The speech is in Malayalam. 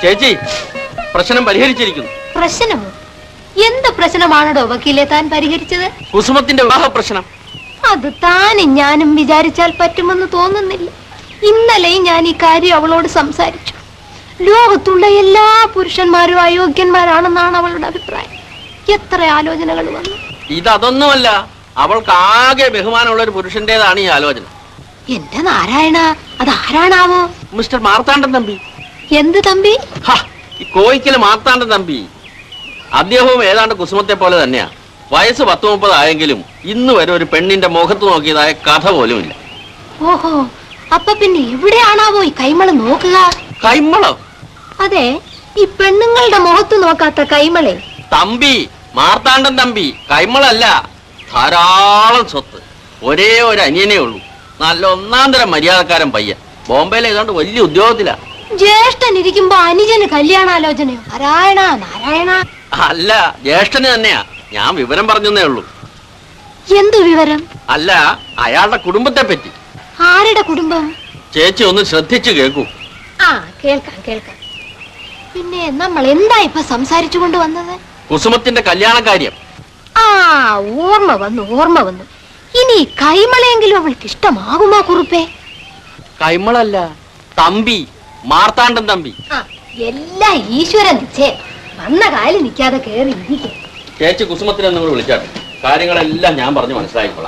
ചേച്ചി, പ്രശ്നം പരിഹരിച്ചിരിക്കുന്നു. പ്രശ്നമോ? എന്ത് പ്രശ്നമാണോ വക്കീലെ താൻ പരിഹരിച്ചത്? കുസുമത്തിന്റെ വിവാഹ പ്രശ്നം. അത് താനും ഞാനും വിചാരിച്ചാൽ പറ്റുമെന്ന് തോന്നുന്നില്ല. ഇന്നലെയും ഞാൻ ഈ കാര്യം അവളോട് സംസാരിച്ചു. ലോകത്തുള്ള എല്ലാ പുരുഷന്മാരും അയോഗ്യന്മാരാണെന്നാണ് അവളുടെ അഭിപ്രായം. എത്ര ആലോചനകൾ വന്നു. ഇതൊന്നുമല്ല, അവൾക്ക് ആകെ ബഹുമാനമുള്ള ഒരു പുരുഷന്റേതാണ് ഈ ആലോചന. എന്റെ നാരായണ, അതാരാണാവോ? മിസ്റ്റർ മാർത്താണ്ഡൻ തമ്പി. എന്ത് തമ്പി? ഈ കോയിക്കല് മാർത്താണ്ഡൻ തമ്പി. അദ്ദേഹവും ഏതാണ്ട് കുസുമത്തെ പോലെ തന്നെയാ. വയസ്സ് 10-30 ആയെങ്കിലും ഇന്ന് വരെ ഒരു പെണ്ണിന്റെ മുഖത്ത് നോക്കിയതായ കഥ പോലുമില്ല. ഓഹോ, അപ്പൊ പിന്നെ എവിടെയാണാവോ ഈ കൈമള് നോക്കുക? കൈമളോ? അതെ, ഈ പെണ്ണുങ്ങളുടെ മുഖത്ത് നോക്കാത്ത കൈമളെ. തമ്പി, മാർത്താണ്ഡൻ തമ്പി. കൈമളല്ല. ധാരാളം സ്വത്ത്. ഒരേ ഒരു അനിയനേ ഉള്ളൂ. നല്ല ഒന്നാന്തരം മര്യാദക്കാരൻ പയ്യൻ. ബോംബെയിൽ ഏതാണ്ട് വലിയ ഉദ്യോഗത്തിലാ. ജ്യേഷ്ഠൻ ഇരിക്കുമ്പോ അനുജന് കല്യാണാലോചനയോ? നാരായണ നാരായണ. അല്ല, ജ്യേഷ്ഠന് തന്നെയാ. ഞാൻ വിവരം പറഞ്ഞേ ഉള്ളൂ. എന്തു വിവരം? അല്ല, അയാളുടെ കുടുംബത്തെ പറ്റി. ആരുടെ കുടുംബം? ചേച്ചി ഒന്ന് ശ്രദ്ധിച്ചു കേൾക്കൂ. ആ, കേൾക്കാം കേൾക്കാം. പിന്നെ നമ്മൾ എന്താ ഇപ്പൊ സംസാരിച്ചു കൊണ്ട് വന്നത്? കുസുമത്തിന്റെ കല്യാണക്കാര്യം. ആ, ഓർമ്മ വന്നു. ഇനി കൈമളയെങ്കിലും അവൾക്ക് ഇഷ്ടമാകുമോ കുറുപ്പേ? കൈമളല്ല, തമ്പി, മാർത്താണ്ഡൻ തമ്പി. എല്ലാം ഈശ്വരൻ നിശ്ചയം. വന്ന കാലിൽ നിൽക്കാതെ കേറി ഇരിക്കെ. ചേച്ചി കുസുമത്തിനെ നിങ്ങൾ വിളിച്ചാട്ടെ. കാര്യങ്ങളെല്ലാം ഞാൻ പറഞ്ഞു മനസ്സിലായിക്കൊള്ളാം.